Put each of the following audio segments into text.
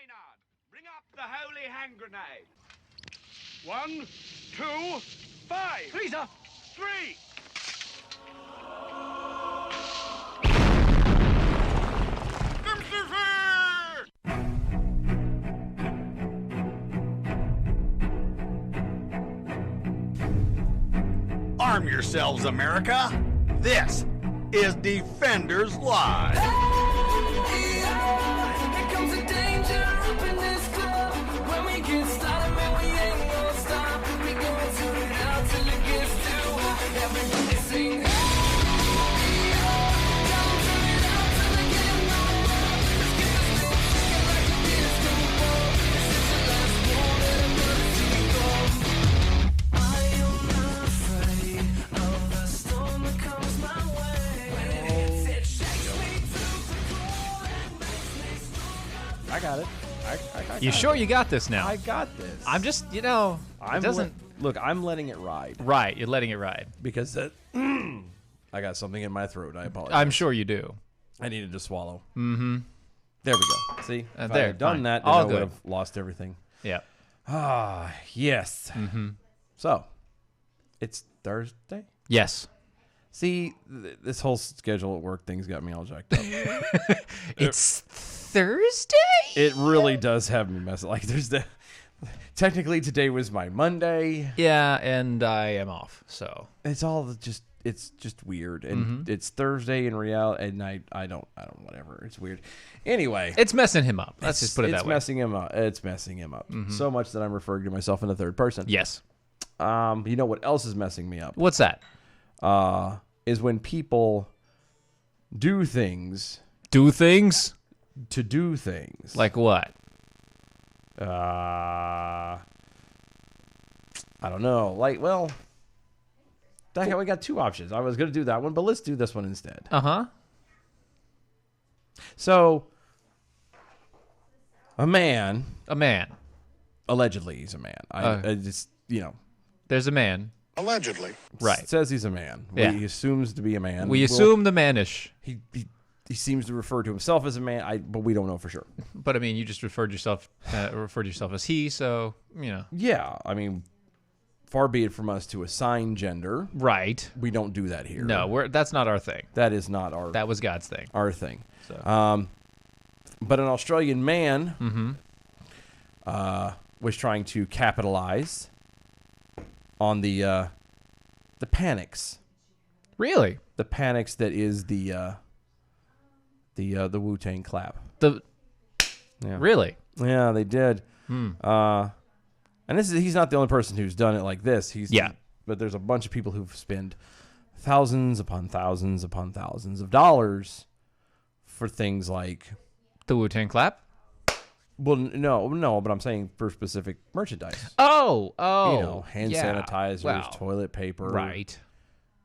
Maynard, bring up the holy hand grenade. 1, 2, 5. Please, sir. 3. Arm yourselves, America. This is Defenders Live. I got it. You sure you got this now? I got this. I'm just, it doesn't. Look, I'm letting it ride Right, you're letting it ride. because I got something in my throat. I apologize. I'm sure you do. I needed to swallow. Mm-hmm. There we go. See, if I there, had done fine. that, then All I would good. have lost everything. Yeah. Ah, yes. Mm-hmm. So, it's Thursday. Yes. See, this whole schedule at work thing's got me all jacked up. It's Thursday? It really does have me messed. Like, there's the. Technically, today was my Monday. Yeah, and I am off, so. It's all just. It's just weird, and it's Thursday in reality, and I don't, whatever. It's weird. Anyway, It's messing him up. Let's just put it that way. Messing him up. It's messing him up so much that I'm referring to myself in the third person. Yes. You know what else is messing me up? What's that? Is when people do things Do things? to do things. Like what? I don't know. Like, well, we got two options. I was going to do that one, but let's do this one instead. Uh-huh. So, a man, A man. allegedly he's a man. I just, There's a man. Allegedly. Right. says he's a man. Yeah. He assumes to be a man. We Well, assume the manish. he seems to refer to himself as a man, but we don't know for sure. But I mean, you just referred yourself as he, so, Yeah, I mean, far be it from us to assign gender. Right. We don't do that here. No, that's not our thing. That is not our That was God's thing. our thing. So. But an Australian man was trying to capitalize on the panics. Really? The panics that is the Wu-Tang clap. Yeah. Really? Yeah, they did. And he's not the only person who's done it like this. But there's a bunch of people who've spent thousands upon thousands upon thousands of dollars for things like. The Wu-Tang Clap? Well, no, but I'm saying for specific merchandise. Oh. Hand yeah. sanitizers, Wow. toilet paper. Right.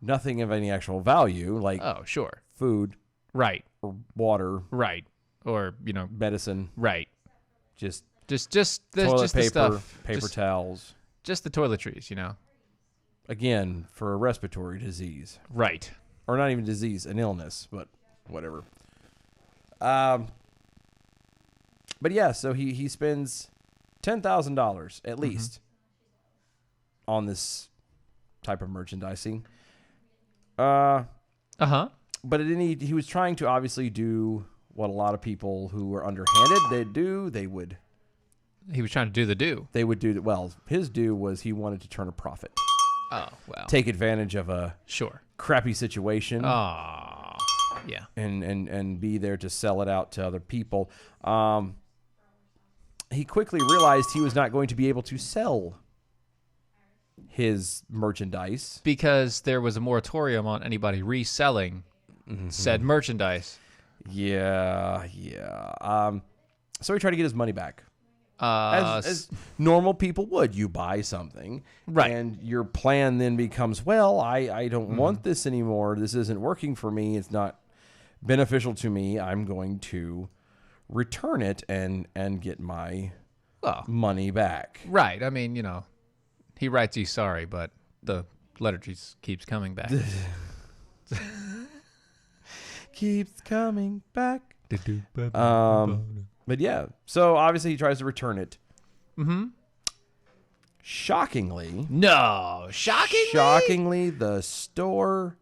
Nothing of any actual value, like Oh, sure. food Right. or water, Right. Or, medicine, right. just Just toilet just paper, the stuff. paper towels. Just the toiletries, Again, for a respiratory disease. Right. Or not even disease, an illness, but whatever. But yeah, so he spends $10,000 at least on this type of merchandising. Uh-huh. But he was trying to obviously do what a lot of people who are underhanded they do. He was trying to do the do. They would do that. Well, his do was he wanted to turn a profit, Oh, well. take advantage of a Sure. crappy situation. Oh. Yeah. and be there to sell it out to other people. He quickly realized he was not going to be able to sell his merchandise. Because there was a moratorium on anybody reselling said merchandise. Yeah. So he tried to get his money back. As normal people would. You buy something. Right. And your plan then becomes, well, I don't want this anymore. This isn't working for me. It's not beneficial to me. I'm going to return it and get my money back. Right. I mean, he writes he's sorry, but the letter just keeps coming back. Keeps coming back. But yeah, so obviously he tries to return it. Mm-hmm. Shockingly, the store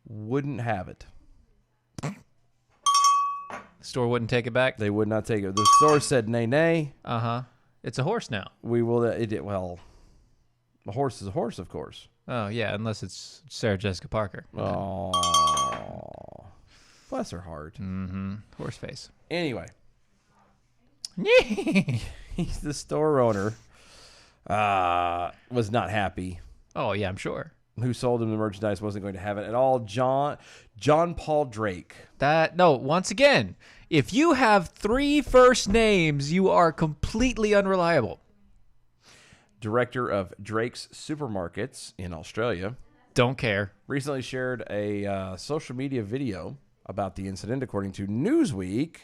wouldn't have it. Store wouldn't take it back. They would not take it. The store said, nay. It's a horse now. We will. Well, a horse is a horse, of course. Oh yeah, unless it's Sarah Jessica Parker. Oh, bless her heart. Horse face. Anyway, he's the store owner. Was not happy. Oh yeah, I'm sure. Who sold him the merchandise wasn't going to have it at all. John Paul Drake. Once again, if you have 3 first names, you are completely unreliable. Director of Drake's Supermarkets in Australia. Don't care. Recently shared a social media video about the incident, according to Newsweek.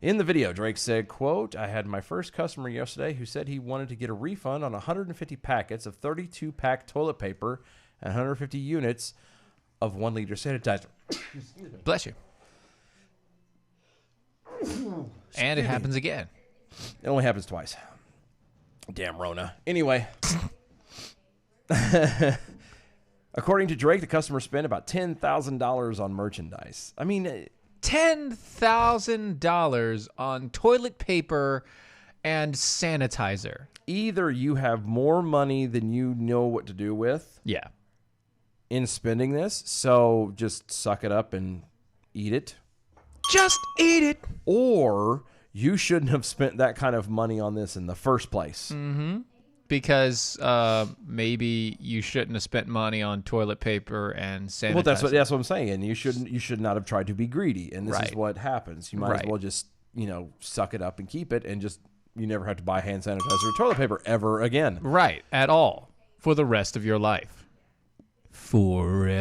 In the video, Drake said, quote, I had my first customer yesterday who said he wanted to get a refund on 150 packets of 32-pack toilet paper and 150 units of 1-liter sanitizer. Bless you. And it happens again. It only happens twice. Damn Rona. Anyway. According to Drake, the customer spent about $10,000 on merchandise. I mean, $10,000 on toilet paper and sanitizer. Either you have more money than you know what to do with Yeah. in spending this, so just suck it up and eat it. Just eat it. Or you shouldn't have spent that kind of money on this in the first place. Because maybe you shouldn't have spent money on toilet paper and sanitizer. Well, that's what I'm saying. You should not have tried to be greedy, and this is Right. what happens. You might as well just suck it up and keep it, and just you never have to buy hand sanitizer or toilet paper ever again. Right. At all. For the rest of your life. Forever.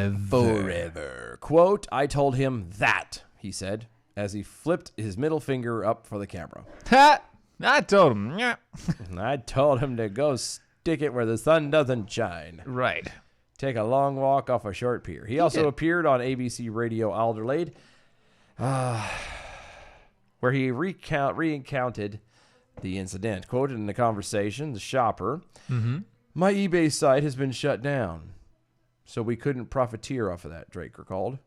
Quote, I told him that, he said, as he flipped his middle finger up for the camera. Ha! I told him. Yeah. And I told him to go stick it where the sun doesn't shine. Right. Take a long walk off a short pier. He also appeared on ABC Radio Alderlade, where he recounted the incident. Quoted in the conversation, the shopper, my eBay site has been shut down, so we couldn't profiteer off of that, Drake recalled.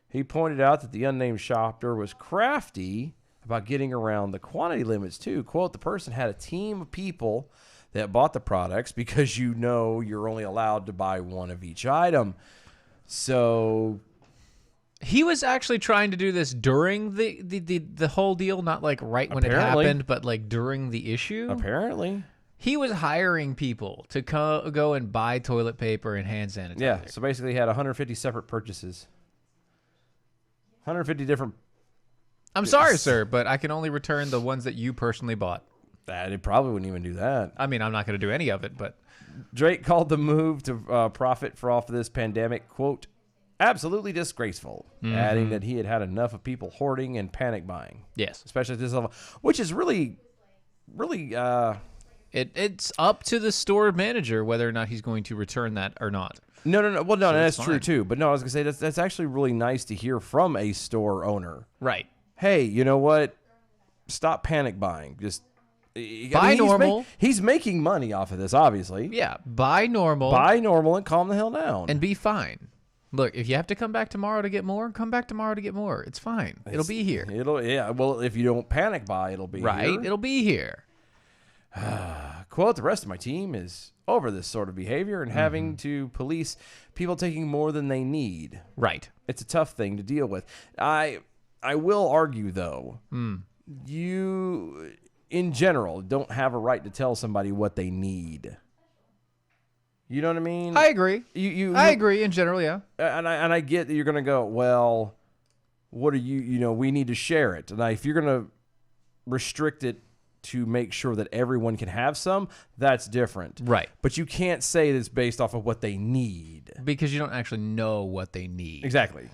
He pointed out that the unnamed shopper was crafty about getting around the quantity limits too. Quote, the person had a team of people that bought the products because you're only allowed to buy one of each item. So he was actually trying to do this during the whole deal, not like right when it happened, but like during the issue. Apparently. He was hiring people to go and buy toilet paper and hand sanitizer. Yeah, so basically he had 150 separate purchases. 150 different. I'm sorry, sir, but I can only return the ones that you personally bought. It probably wouldn't even do that. I mean, I'm not going to do any of it, but Drake called the move to profit off of this pandemic, quote, absolutely disgraceful, adding that he had enough of people hoarding and panic buying. yes, Especially at this level, which is really, it's up to the store manager whether or not he's going to return that or not. No. Well, no, So that's it's true fine. too. But no, I was gonna say that's actually really nice to hear from a store owner. Right. Hey, you know what? Stop panic buying. Just Buy normal. He's making money off of this, obviously. Yeah, buy normal. Buy normal and calm the hell down. and be fine. Look, if you have to come back tomorrow to get more, come back tomorrow to get more. It's fine. It'll be here. Well, if you don't panic buy, it'll be Right? here. It'll be here. Quote, the rest of my team is over this sort of behavior and having to police people taking more than they need. Right. It's a tough thing to deal with. I will argue, though, you, in general, don't have a right to tell somebody what they need. You know what I mean? I agree. I I agree in general, yeah. And I get that you're going to go, well, what are we need to share it. And if you're going to restrict it to make sure that everyone can have some, that's different. Right. But you can't say that it's based off of what they need. Because you don't actually know what they need. Exactly.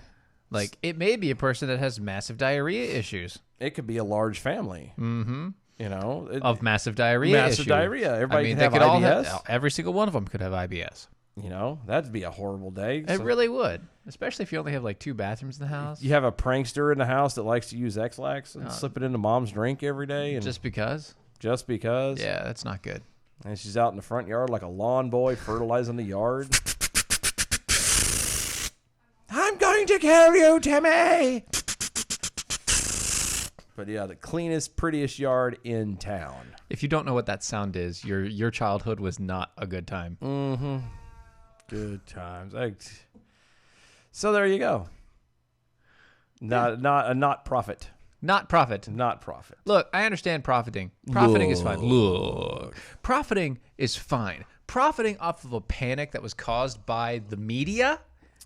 Like, it may be a person that has massive diarrhea issues. It could be a large family. Mm-hmm. Of Of massive diarrhea massive issues. diarrhea. Everybody I mean, can have they could all IBS. have, every single one of them could have IBS. You know, that'd be a horrible day. It really would, especially if you only have like 2 bathrooms in the house. You have a prankster in the house that likes to use X-Lax and slip it into mom's drink every day. And Just because? Just because. Yeah, that's not good. And she's out in the front yard like a lawn boy fertilizing the yard. I'm going to kill you, Timmy! But yeah, the cleanest, prettiest yard in town. If you don't know what that sound is, your childhood was not a good time. Mm-hmm. Good times. So there you go. Not profit. Not profit. Not profit. Look, I understand profiting. Profiting is fine. Look. Profiting is fine. Profiting off of a panic that was caused by the media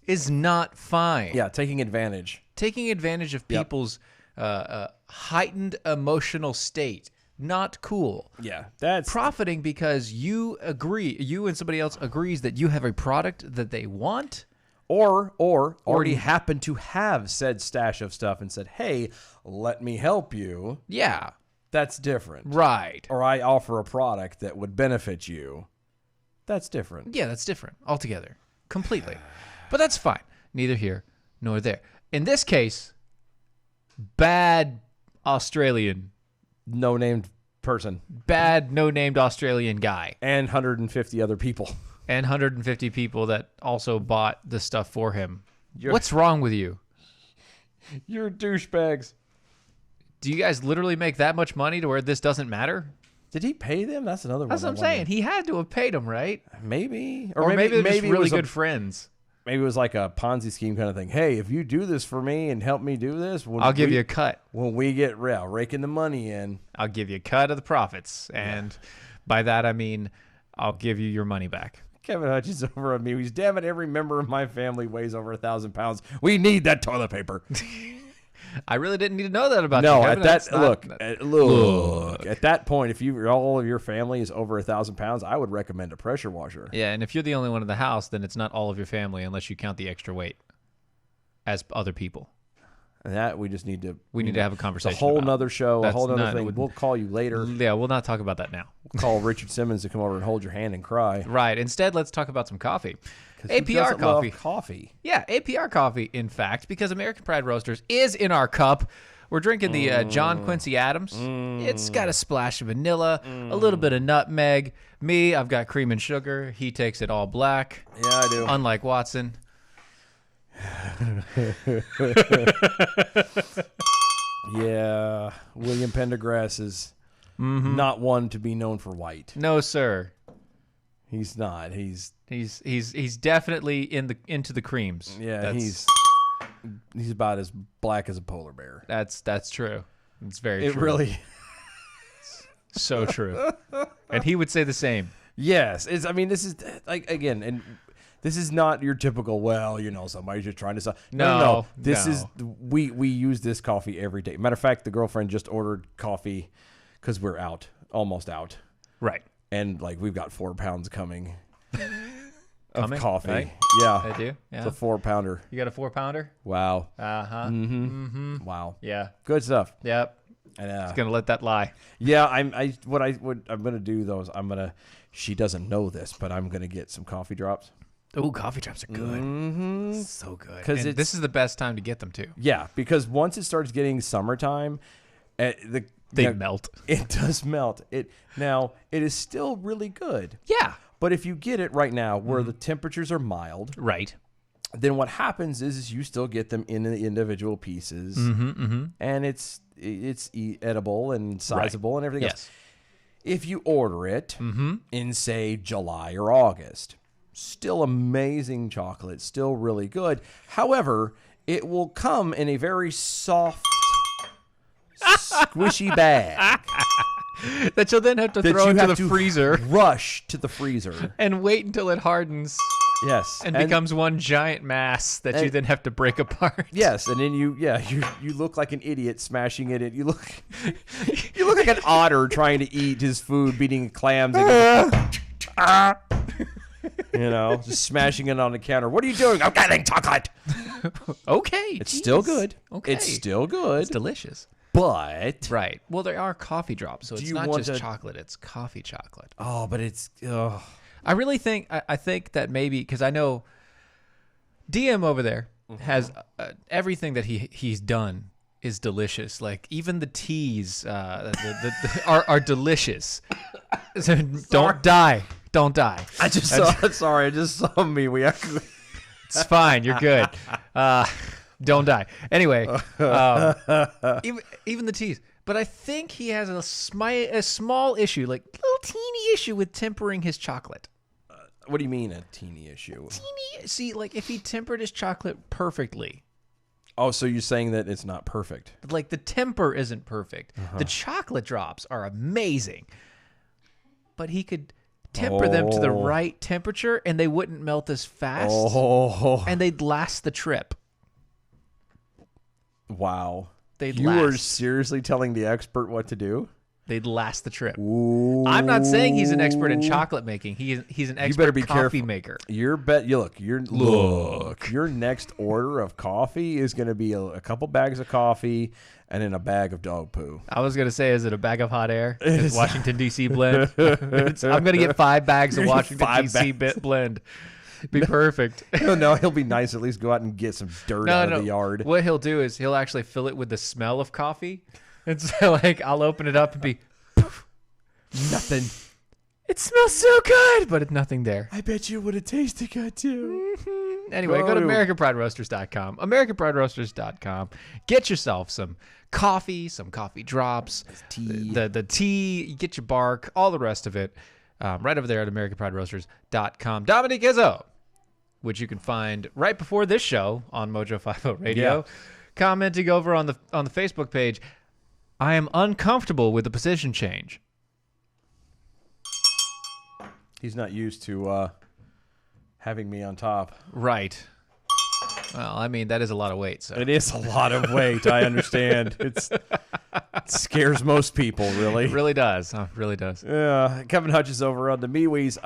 is not fine. Yeah, taking advantage. Taking advantage of people's heightened emotional state. Not cool. Yeah, that's profiting because you and somebody else agrees that you have a product that they want, or already happen to have said stash of stuff and said, "Hey, let me help you." Yeah, that's different, right? Or I offer a product that would benefit you. That's different. Yeah, that's different altogether, completely. But that's fine. Neither here nor there. In this case, bad Australian. No-named person. Bad no-named Australian guy. And 150 other people. And 150 people that also bought the stuff for him. What's wrong with you? You're douchebags. Do you guys literally make that much money to where this doesn't matter? Did he pay them? That's another one. That's what I'm saying. He had to have paid them, right? Maybe. Or maybe they're just really good friends. Maybe it was like a Ponzi scheme kind of thing. Hey, if you do this for me and help me do this, I'll give you a cut. When we get raking the money in, I'll give you a cut of the profits. And by that, I mean, I'll give you your money back. Kevin Hutchins over on me. He's, damn it, every member of my family weighs over 1,000 pounds. We need that toilet paper. I really didn't need to know that about you. No, at that look, at that point, if all of your family is over 1,000 pounds, I would recommend a pressure washer. Yeah, and if you're the only one in the house, then it's not all of your family unless you count the extra weight as other people. And that we just need to have a conversation. It's a whole nother show, a whole nother thing. We'll call you later. Yeah, we'll not talk about that now. We'll call Richard Simmons to come over and hold your hand and cry. Right. Instead, let's talk about some coffee. APR coffee. Coffee. Yeah, APR coffee, in fact, because American Pride Roasters is in our cup. We're drinking the John Quincy Adams. It's got a splash of vanilla, a little bit of nutmeg. Me, I've got cream and sugar. He takes it all black. Yeah, I do. Unlike Watson. Yeah, William Pendergrass is not one to be known for white. No, sir. He's not. He's definitely into the creams. Yeah, he's about as black as a polar bear. That's true. It's very true. It really so true. And he would say the same. Yes. I mean, this is like, again, and this is not your typical, somebody's just trying to sell. No. This is, we use this coffee every day. Matter of fact, the girlfriend just ordered coffee because we're almost out. Right. And we've got 4 pounds coming of coffee. Right? Yeah. I do. Yeah. It's a 4-pounder. You got a 4-pounder? Wow. Uh-huh. Mm-hmm. Mm-hmm. Wow. Yeah. Good stuff. Yep. And, it's gonna let that lie. Yeah, I'm gonna do those. She doesn't know this, but I'm gonna get some coffee drops. Oh, coffee drops are good. Mm-hmm. So good. Because this is the best time to get them too. Yeah, because once it starts getting summertime, they melt. It does melt. It is still really good. Yeah. But if you get it right now where the temperatures are mild, right, then what happens is you still get them in the individual pieces, and it's edible and sizable and everything else. If you order it in, say, July or August, still amazing chocolate, still really good. However, it will come in a very soft, squishy bag that you'll then have to throw into the freezer. Rush to the freezer and wait until it hardens. Yes, and becomes one giant mass that you then have to break apart. Yes, and then you look like an idiot smashing it. You look like an otter trying to eat his food, beating clams. Just smashing it on the counter. What are you doing? I'm getting chocolate. Okay, it's still good. Okay, it's still good. It's delicious. But right. Well, there are coffee drops, so it's not just chocolate. It's coffee chocolate. Oh, but it's. I really think I think that maybe because I know DM over there has everything that he's done is delicious. Like even the teas are delicious. So don't die. Don't die. I just saw me. We actually. It's fine. You're good. Don't die. Anyway, even the teas. But I think he has a small issue, like little teeny issue with tempering his chocolate. What do you mean a teeny issue? See, like if he tempered his chocolate perfectly. Oh, so you're saying that it's not perfect? Like the temper isn't perfect. The chocolate drops are amazing. But he could temper them to the right temperature and they wouldn't melt as fast. And they'd last the trip. Wow. You are seriously telling the expert what to do? They'd last the trip. Ooh. I'm not saying he's an expert in chocolate making. He's an expert coffee maker. Your next order of coffee is going to be a couple bags of coffee and then a bag of dog poo. I was going to say, is it a bag of hot air? It's Washington, D.C. blend. I'm going to get 5 bags of Washington, D.C. blend. Be perfect. No, he'll be nice. At least go out and get some dirt out of the yard. What he'll do is he'll actually fill it with the smell of coffee. And so, like, I'll open it up and be, poof, nothing. It smells so good, but it's nothing there. I bet you would have tasted good, too. Anyway, go to AmericanPrideRoasters.com. AmericanPrideRoasters.com. Get yourself some coffee, some coffee drops, tea. The tea, you get your bark, all the rest of it. Right over there at AmericanPrideRoasters.com. Dominic Izzo, which you can find right before this show on Mojo 50 Radio, commenting over on the Facebook page. I am uncomfortable with the position change. He's not used to having me on top. Right. Well, I mean, that is a lot of weight. So it is a lot of weight. I understand. It scares most people, really. It really does. Oh, it really does. Yeah. Kevin Hutch is over on the MeWe's.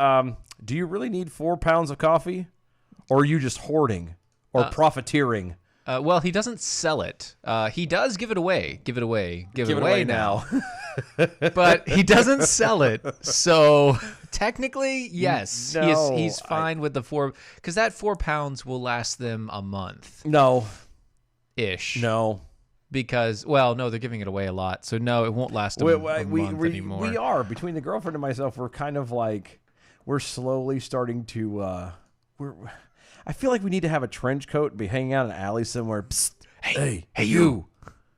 Do you really need 4 pounds of coffee? Or are you just hoarding or profiteering? Well, he doesn't sell it. He does give it away. Give it away now. But he doesn't sell it. So technically, yes, No, he's fine with the 4, because that 4 pounds will last them a month. No. Ish. No. Because, well, no, they're giving it away a lot. So no, it won't last them a month anymore. We are. Between the girlfriend and myself, we're kind of like, we're slowly starting to, I feel like we need to have a trench coat and be hanging out in an alley somewhere. Psst, hey, you.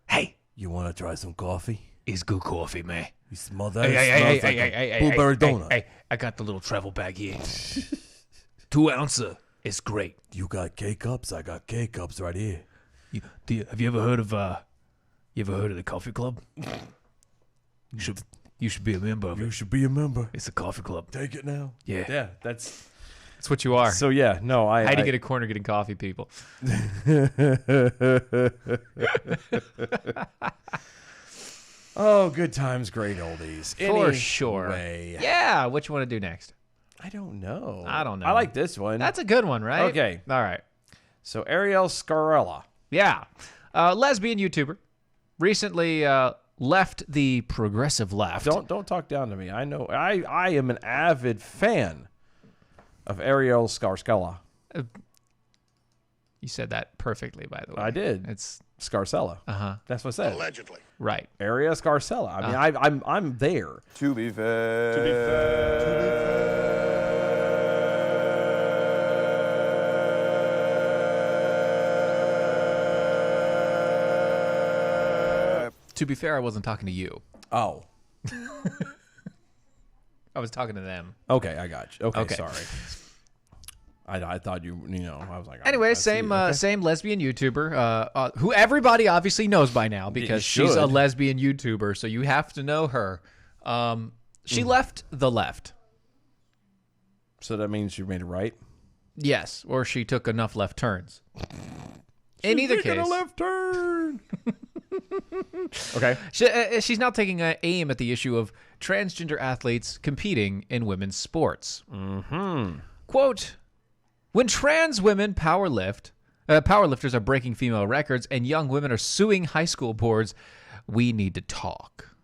Hey, you want to try some coffee? It's good coffee, man. You smell that? Hey, blueberry donut. Hey, I got the little travel bag here. 2 ounce. It's great. You got K-Cups? I got K-Cups right here. Have you ever heard of the coffee club? You should be a member of it. You should be a member. It's a coffee club. Take it now. Yeah. That's what you are. So yeah, no, I hide to get a corner getting coffee, people. Oh, good times, great oldies. For sure. Anyway. Yeah, what you want to do next? I don't know. I don't know. I like this one. That's a good one, right? Okay. All right. So Ariel Scarella. Yeah. Lesbian YouTuber. Recently left the progressive left. Don't talk down to me. I know. I am an avid fan of Ariel Scarcella. You said that perfectly, by the way. I did. It's Scarcella. Uh-huh. That's what I said. Allegedly. Right. Ariel Scarcella. I mean, I'm there. To be fair. To be fair, I wasn't talking to you. Oh. I was talking to them. Okay, I got you. Okay. Sorry. I thought I was like. Anyway, same lesbian YouTuber, who everybody obviously knows by now because she's a lesbian YouTuber, so you have to know her. She left the left. So that means you made it right? Yes, or she took enough left turns. In either case, a left turn. Okay. She's now taking aim at the issue of transgender athletes competing in women's sports. Mm-hmm. Quote, when trans women powerlifters are breaking female records and young women are suing high school boards, we need to talk.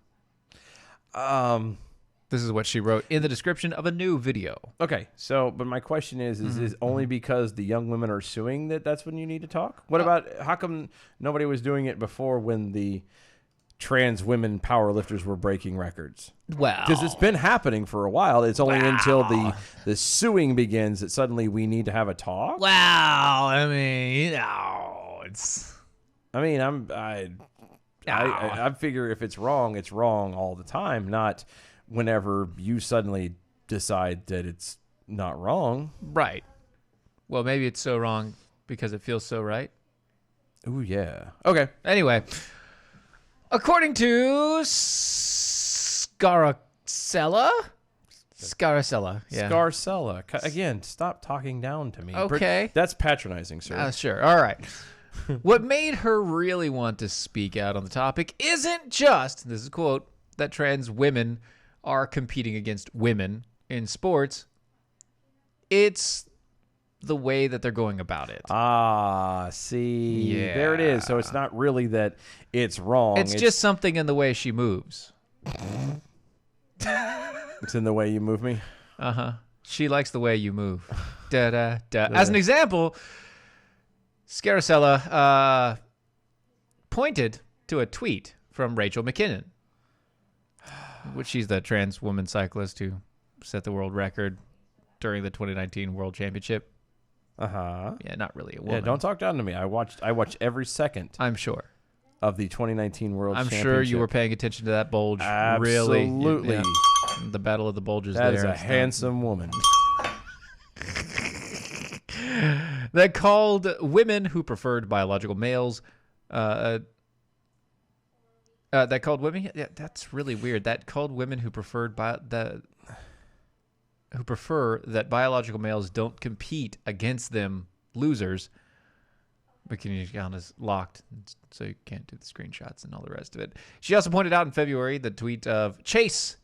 This is what she wrote in the description of a new video. Okay, so but my question is it only because the young women are suing that's when you need to talk? What about how come nobody was doing it before when the trans women powerlifters were breaking records? Well, Because it's been happening for a while. It's only until the suing begins that suddenly we need to have a talk. wow. I mean, it's. I mean, I figure if it's wrong all the time, not whenever you suddenly decide that it's not wrong. Right. Well, maybe it's so wrong because it feels so right. Ooh, yeah. Okay. Anyway, according to Scarcella, yeah. Scarcella. Again, stop talking down to me. Okay. That's patronizing, sir. Sure. All right. What made her really want to speak out on the topic isn't just, this is a quote, that trans women are competing against women in sports. It's the way that they're going about it. Ah, see. Yeah. There it is. So it's not really that it's wrong. It's just something in the way she moves. It's in the way you move me. Uh-huh. She likes the way you move. Da-da-da. As an example, Scarcella pointed to a tweet from Rachel McKinnon, which she's the trans woman cyclist who set the world record during the 2019 World Championship. Uh-huh. Yeah, not really a woman. Yeah, don't talk down to me. I watched every second I'm sure. of the 2019 World I'm Championship. sure you were paying attention to that bulge. Absolutely. Really. Yeah. The Battle of the Bulges That there. is a handsome woman. That called women who preferred biological males. That called women. Yeah, that's really weird. That called women who preferred who prefer that biological males don't compete against them losers. Bikini account is locked, so you can't do the screenshots and all the rest of it. She also pointed out in February the tweet of Chase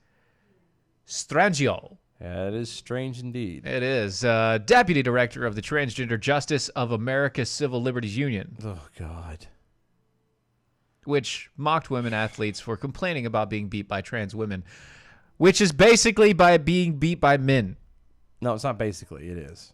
Strangio. Yeah, it is strange indeed. It is. Deputy Director of the Transgender Justice of America Civil Liberties Union, Oh, God. which mocked women athletes for complaining about being beat by trans women, which is basically by being beat by men. No, it's not basically. It is.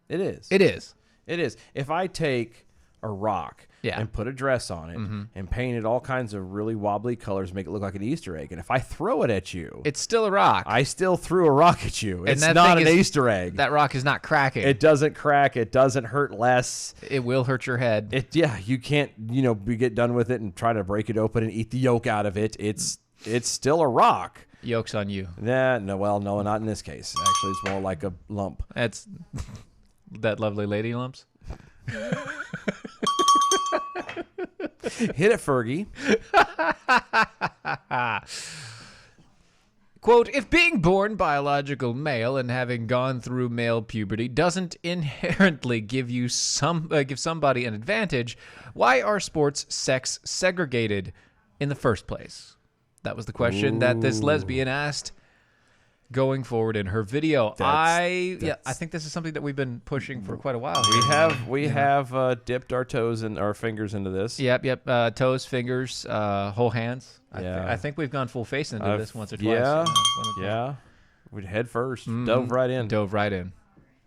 It is. It is. It is. If I take a rock Yeah. and put a dress on it and paint it all kinds of really wobbly colors, make it look like an Easter egg, and if I throw it at you, It's still a rock. I still threw a rock at you. It's that not thing an is- Easter egg. That rock is not cracking. It doesn't crack. It doesn't hurt less. It will hurt your head. You can't, get done with it and try to break it open and eat the yolk out of it. It's still a rock. Yoke's on you. No, not in this case. Actually, it's more like a lump. That's that lovely lady lumps. Hit it, Fergie. Quote, if being born biological male and having gone through male puberty doesn't inherently give somebody an advantage, why are sports sex segregated in the first place? That was the question that this lesbian asked going forward in her video. I think this is something that we've been pushing for quite a while. We have dipped our toes and our fingers into this. Yep. Toes, fingers, whole hands. Yeah. I think we've gone full face into this once or twice. Yeah. Yeah. Yeah. We'd head 1st. Dove right in. Dove right in.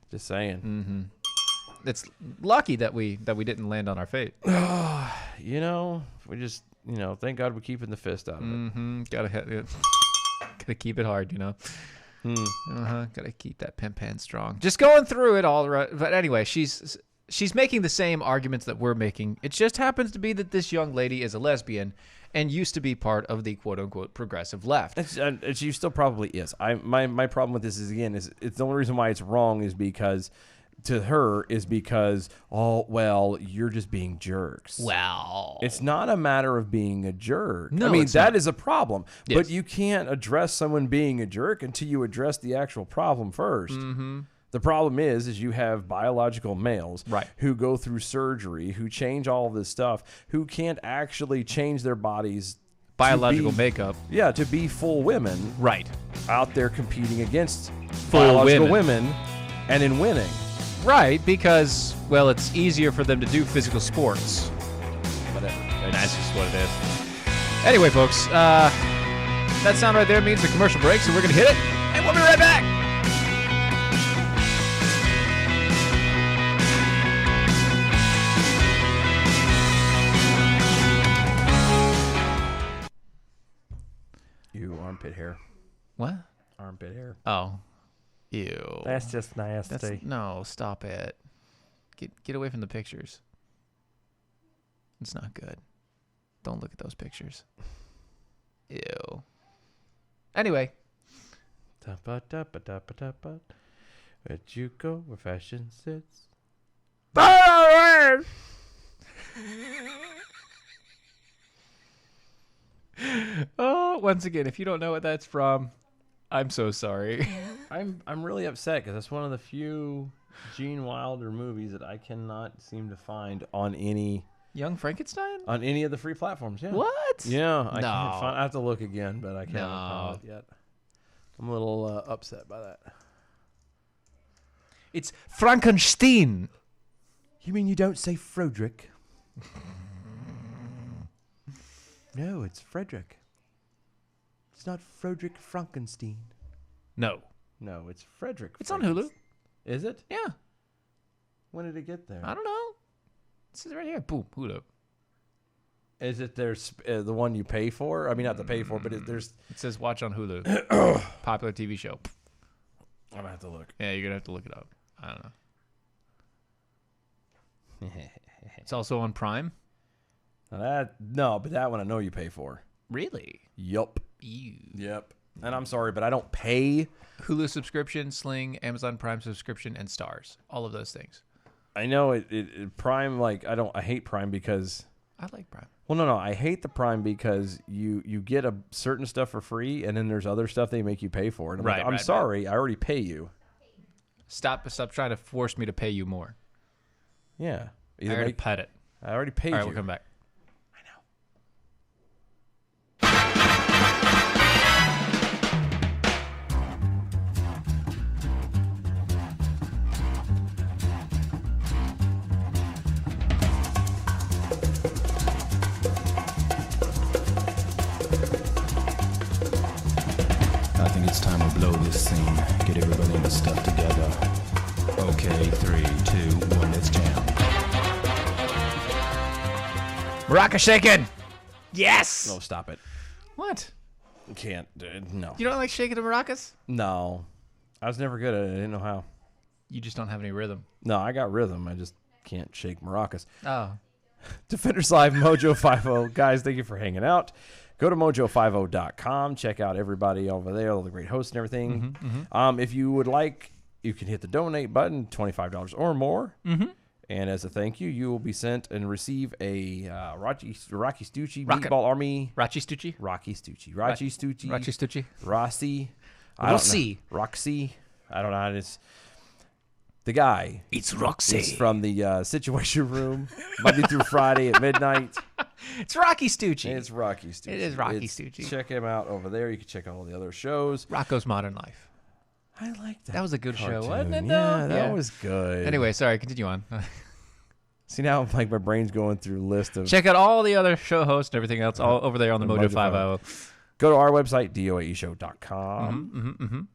Just saying. It's lucky that we didn't land on our fate. We just, thank God we're keeping the fist out of it. Gotta keep it hard, Gotta keep that pimp hand strong. Just going through it all right. But anyway, she's making the same arguments that we're making. It just happens to be that this young lady is a lesbian and used to be part of the quote unquote progressive left. She still probably is. My problem with this is it's the only reason why it's wrong is because you're just being jerks. Well, It's not a matter of being a jerk. No, I mean, it's that not. is a problem. Yes. But you can't address someone being a jerk until you address the actual problem first. Mm-hmm. The problem is you have biological males Right. who go through surgery, who change all of this stuff, who can't actually change their bodies. biological makeup. Yeah, to be full women Right. out there competing against Full biological women. women and in winning. Right, because, well, it's easier for them to do physical sports. Whatever. And that's just what it is. Anyway, folks, That sound right there means the commercial break, so we're going to hit it, and we'll be right back. You armpit hair. What? Armpit hair. Oh. Ew. That's just nasty. No, stop it. Get away from the pictures. It's not good. Don't look at those pictures. Ew. Anyway. Where'd you go where fashion sits? Oh, once again, if you don't know what that's from, I'm so sorry. I'm really upset because that's one of the few Gene Wilder movies that I cannot seem to find on any Young Frankenstein? of the free platforms. Yeah. What? Yeah, I No. can't find. I have to look again, but I can't No. find it yet. I'm a little upset by that. It's Frankenstein. You mean you don't say Frederick? No, it's Frederick. It's not Frederick Frankenstein. No. No, it's Frederick. It's on Hulu. Is it? Yeah. When did it get there? I don't know. This is right here. Boom. Hulu. Is it the one you pay for? I mean, not to pay for, but there's. It says watch on Hulu. Popular TV show. I'm gonna have to look. Yeah, you're going to have to look it up. I don't know. It's also on Prime. No, but that one I know you pay for. Really? Yup. Ew. Yep. And I'm sorry, but I don't pay. Hulu subscription, Sling, Amazon Prime subscription, and Stars. All of those things. I know it Prime. Like I hate Prime because. I like Prime. Well, no. I hate the Prime because you get a certain stuff for free, and then there's other stuff they make you pay for. And I'm like, I'm sorry, I already pay you. Stop trying to force me to pay you more. Yeah. I already paid it. I already paid All right, you. we'll come back. I think it's time we blow this scene. Get everybody in the stuff together. Okay, 3, 2, 1, let's jam. Maraca shaking. Yes. No, stop it. What? Can't. No. You don't like shaking the maracas? No. I was never good at it. I didn't know how. You just don't have any rhythm. No, I got rhythm. I just can't shake maracas. Oh. Defenders Live, Mojo 50. Guys, thank you for hanging out. Go to mojo50.com. Check out everybody over there, all the great hosts and everything. If you would like, you can hit the donate button, $25 or more. And as a thank you, you will be sent and receive a Rocky Stucci Meatball Army. Rachi Stucci? Rocky Stucci. Rachi Stucci. Rachi Stucci? Rossi. Rossi. Roxy. I don't know how it is. The guy. It's Roxy. It's from the Situation Room, Monday through Friday at midnight. It's Rocky Stucci. It's Rocky Stucci. It is Rocky Stucci. Check him out over there. You can check out all the other shows. Rocco's Modern Life. I like that. That was a good show, cartoon. wasn't it? Yeah, though? that was good. Anyway, sorry, continue on. See, now like my brain's going through a list of. Check out all the other show hosts and everything else all over there on the Mojo 50. Go to our website, doaeshow.com.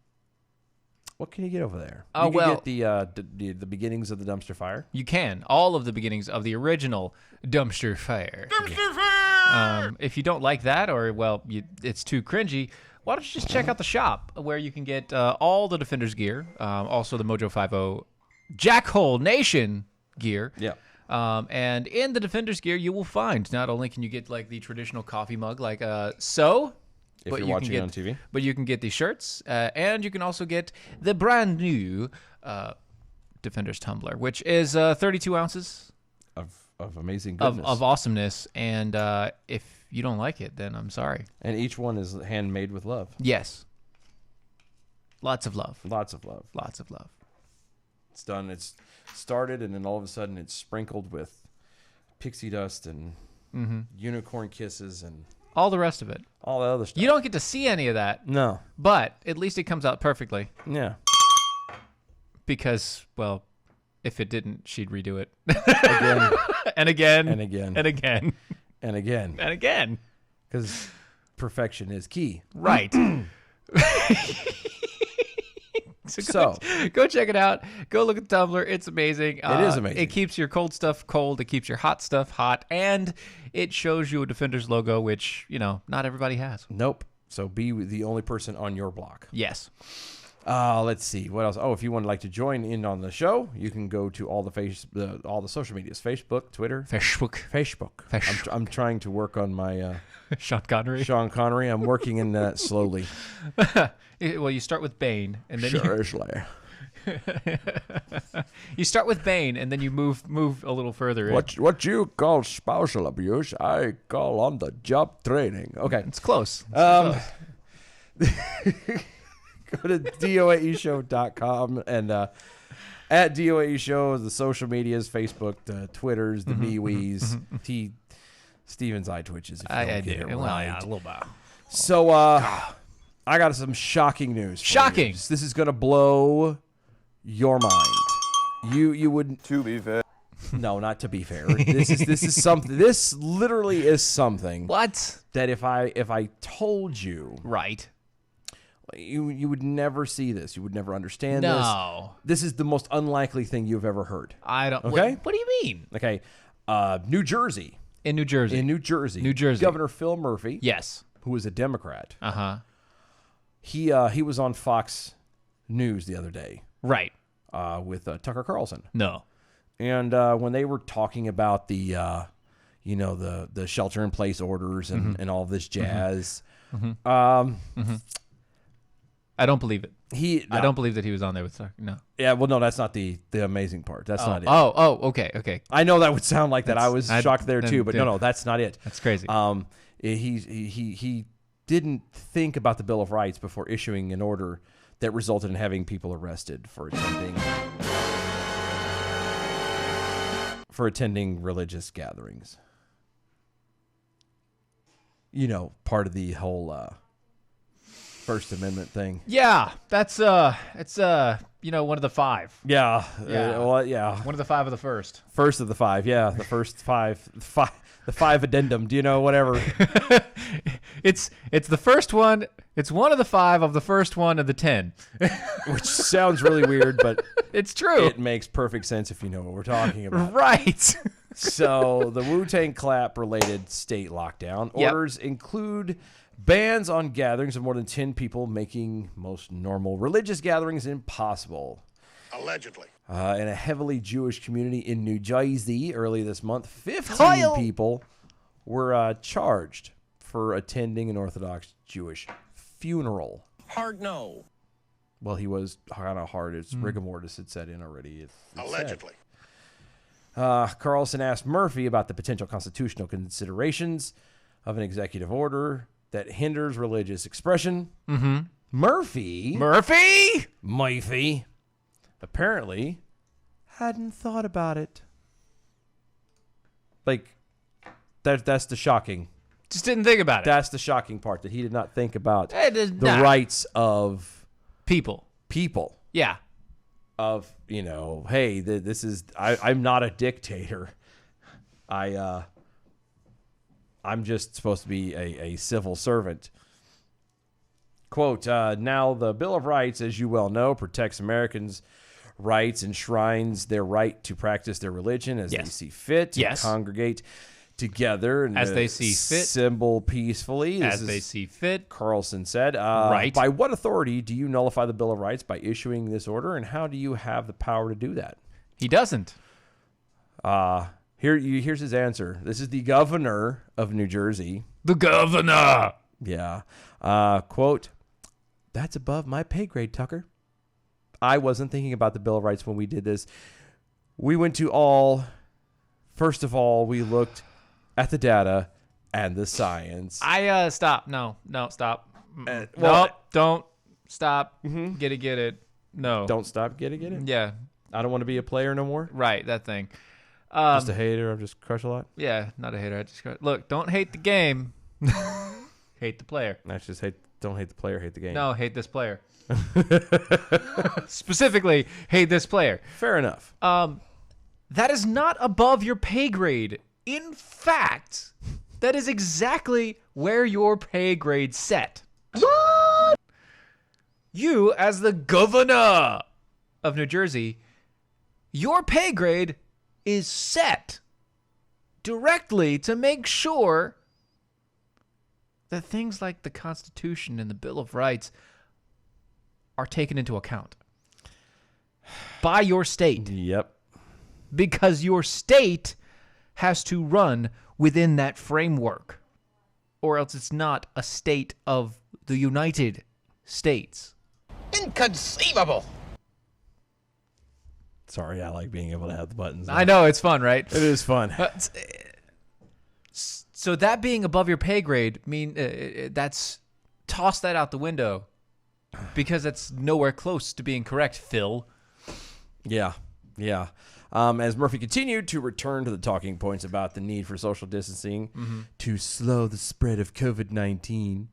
What can you get over there? Oh, you can well- get the beginnings of the dumpster fire. You can. All of the beginnings of the original Dumpster Fire. Dumpster fire! If you don't like that or, well, it's too cringy, why don't you just check out the shop where you can get all the Defenders gear, also the Mojo 50 Jackhole Nation gear. Yeah. And in the Defenders gear, you will find not only can you get like the traditional coffee mug, like so, If but you're you watching can it get, on TV. but you can get the shirts, and you can also get the brand new Defenders tumbler, which is 32 ounces Of amazing of goodness. awesomeness. And if you don't like it, then I'm sorry. And each one is handmade with love. Yes, lots of love, Lots of love. lots of love. It's done. It's started, and then all of a sudden it's sprinkled with pixie dust and unicorn kisses and All the rest of it. all that other stuff. You don't get to see any of that, No. but at least it comes out perfectly. Yeah. Because, well, if it didn't, she'd redo it. Again and again. and again And again. and again. And again. Because perfection is key. Right. So go check it out. Go look at Tumblr. It's amazing. It is amazing. It keeps your cold stuff cold. It keeps your hot stuff hot. And it shows you a Defenders logo, which, not everybody has. Nope. So be the only person on your block. Yes. Let's see what else. Oh, if you would like to join in on the show, you can go to all the social medias: Facebook, Twitter, Facebook. I'm trying to work on my Sean Connery. Sean Connery. I'm working in that slowly. Well, you start with Bane, and then Seriously. you start with Bane, and then you move a little further. What you call spousal abuse, I call on the job training. Okay, It's close. Go to DOAEshow.com and at DOAE Show, the social medias, Facebook, the Twitters, the MeWe's, Steven's eye twitches. If you don't get it Well, right. yeah, a little bit. So I got some shocking news. For Shocking. you. This is gonna blow your mind. You wouldn't. To be fair. No, not to be fair. This is something. This literally is something What? that if I told you, Right. you would never see this. You would never understand No. this. This is the most unlikely thing you've ever heard. I don't. Okay. What do you mean? Okay, New Jersey. In New Jersey. In New Jersey. New Jersey. Governor Phil Murphy, Yes. who is a Democrat, Uh-huh. he was on Fox News the other day Right. with Tucker Carlson, No. and when they were talking about the the shelter in place orders and all this jazz, I don't believe it. I I don't believe that he was on there with Tucker. No. Yeah, well, no, that's not the amazing part. That's not it. Okay. I know that would sound like that. I was I- shocked there then- too, but then- no, that's not it. That's crazy. He didn't think about the Bill of Rights before issuing an order that resulted in having people arrested for attending religious gatherings. Part of the whole First Amendment thing. Yeah, it's one of the five. Yeah. Yeah. Yeah. One of the five of the first. First of the five. Yeah. The first five. The five addendum. Do you know whatever? It's the first one. It's one of the five of the first one of the 10. Which sounds really weird, but It's true. it makes perfect sense if you know what we're talking about. Right. So the Wu-Tang Clap related state lockdown Yep. orders include bans on gatherings of more than 10 people, making most normal religious gatherings impossible. Allegedly. In a heavily Jewish community in New Jersey early this month, 15 Kyle. people were charged for attending an Orthodox Jewish funeral. Hard no. Well, he was kind of hard. It's rigor mortis had set in already. It's Allegedly. Carlson asked Murphy about the potential constitutional considerations of an executive order that hinders religious expression. Mm-hmm. Murphy apparently hadn't thought about it. Like, that's the shocking. Just didn't think about it. That's the shocking part, that he did not think about It is the not. rights of People. Yeah. of, hey, this is, I'm not a dictator. I'm just supposed to be a civil servant. Quote, now the Bill of Rights, as you well know, protects Americans' rights, enshrines their right to practice their religion as they Yes. see fit, to Yes. congregate together and As they see fit. assemble peacefully. As they see fit. Carlson said. Right. By what authority do you nullify the Bill of Rights by issuing this order, and how do you have the power to do that? He doesn't. Here's his answer. This is the governor of New Jersey. The governor. Yeah. Quote, that's above my pay grade, Tucker. I wasn't thinking about the Bill of Rights when we did this. First of all, we looked at the data and the science. Stop. No, stop. well- No, don't stop. Get it. No. Don't stop, get it? Yeah. I don't want to be a player no more. Right. That thing. Just a hater. I've just crushed a lot. Yeah. Not a hater. I just look. Don't hate the game. Hate the player. I just don't hate the player, hate the game. No, hate this player. Specifically, hate this player. Fair enough. That is not above your pay grade. In fact, That is exactly where your pay grade's set. What? You, as the governor of New Jersey, your pay grade is set directly to make sure that things like the Constitution and the Bill of Rights are taken into account by your state. Yep. Because your state has to run within that framework, or else it's not a state of the United States. Inconceivable. Sorry, I like being able to have the buttons. I know, it's fun, right? It is fun. So that being above your pay grade, that's toss that out the window, because that's nowhere close to being correct, Phil. Yeah. As Murphy continued to return to the talking points about the need for social distancing to slow the spread of COVID-19,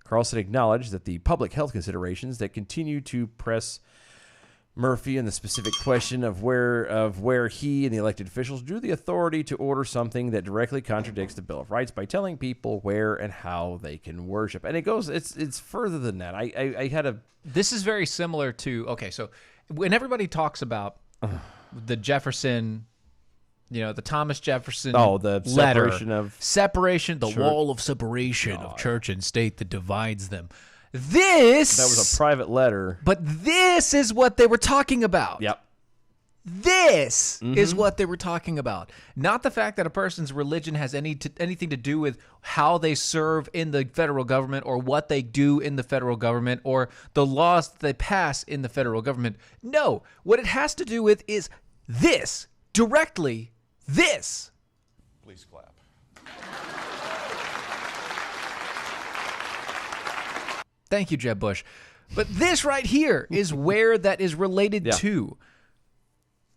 Carlson acknowledged that the public health considerations that continue to press Murphy in the specific question of where he and the elected officials drew the authority to order something that directly contradicts the Bill of Rights by telling people where and how they can worship. And it's further than that. I had a... This is very similar to, okay, so when everybody talks about the Jefferson, the Thomas Jefferson the separation, the wall of separation of church and state that divides them. That was a private letter. But this is what they were talking about. Yep. This is what they were talking about. Not the fact that a person's religion has anything to do with how they serve in the federal government or what they do in the federal government or the laws that they pass in the federal government. No, what it has to do with is this. Directly this. Please clap. Thank you, Jeb Bush. But this right here is where that is related to.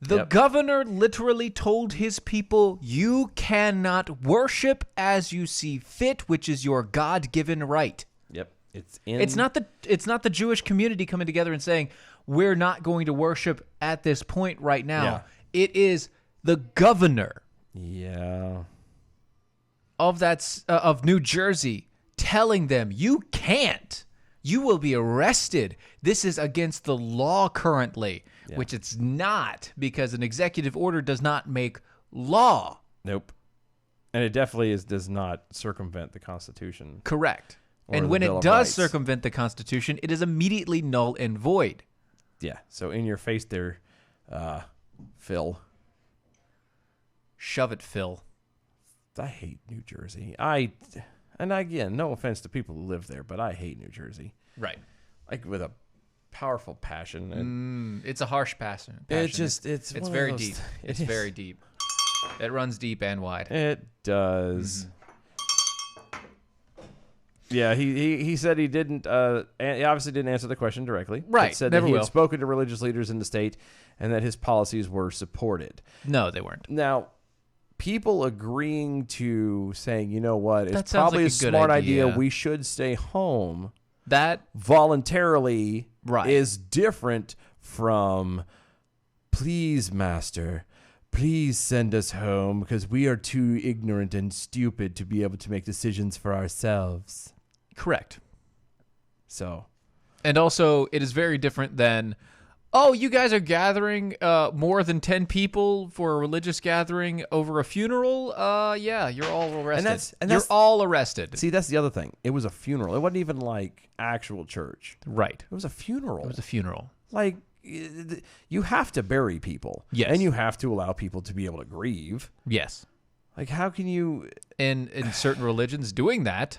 The governor literally told his people, you cannot worship as you see fit, which is your God-given right. Yep. It's not the Jewish community coming together and saying, we're not going to worship at this point right now. Yeah. It is the governor of New Jersey telling them, you can't. You will be arrested. This is against the law currently, which it's not, because an executive order does not make law. Nope. And it definitely does not circumvent the Constitution. Correct. Or And the when Bill it of does Rights. circumvent the Constitution, it is immediately null and void. Yeah. So in your face there, Phil. Shove it, Phil. I hate New Jersey. And again, no offense to people who live there, but I hate New Jersey. Right. Like with a powerful passion. And It's a harsh passion. it's It's one of very those- deep. it It's is. very deep. It runs deep and wide. It does. Yeah, he said he didn't. He obviously didn't answer the question directly. Right, But said never that he will. had spoken to religious leaders in the state, and that his policies were supported. No, they weren't. Now, people agreeing to saying, you know what, That it's sounds probably like a a good smart idea. idea. We should stay home That voluntarily Right. is different from, please, master, please send us home because we are too ignorant and stupid to be able to make decisions for ourselves. correct. So, And also, it is very different than, oh, you guys are gathering more than 10 people for a religious gathering over a funeral? Yeah, you're all arrested. And you're that's- all arrested. see, that's the other thing. It was a funeral. It wasn't even like actual church. Right. It was a funeral. It was a funeral. Like, you have to bury people. Yes. And you have to allow people to be able to grieve. Yes. Like, how can you... In certain religions, doing that